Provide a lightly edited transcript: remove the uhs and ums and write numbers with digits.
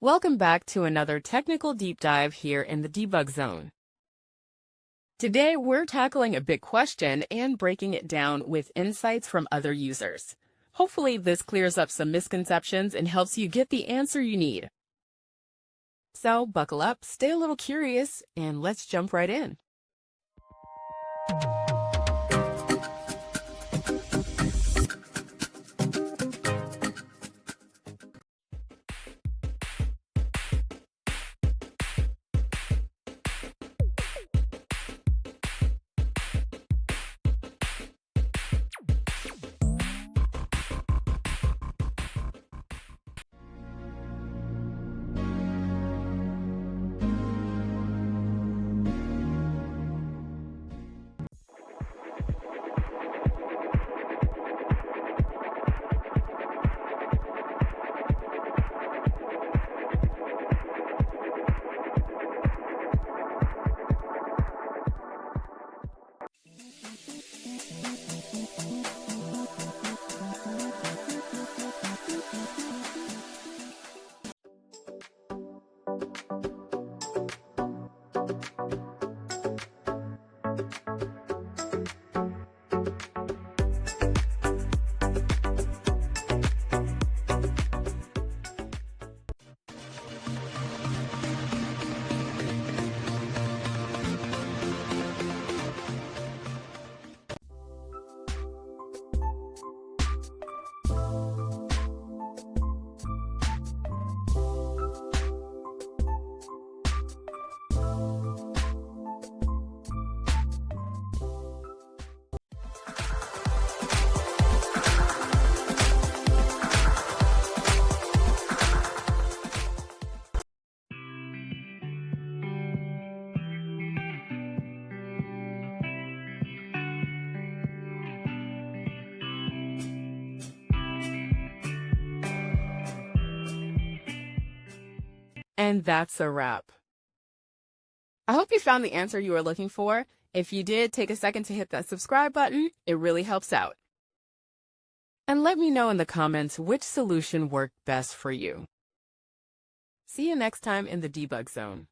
Welcome back to another technical deep dive here in the debug zone. Today, we're tackling a big question and breaking it down with insights from other users. Hopefully, this clears up some misconceptions and helps you get the answer you need. So, buckle up, stay a little curious, and let's jump right in. And that's a wrap. I hope you found the answer you were looking for. If you did, take a second to hit that subscribe button. It really helps out. And let me know in the comments which solution worked best for you. See you next time in the debug zone.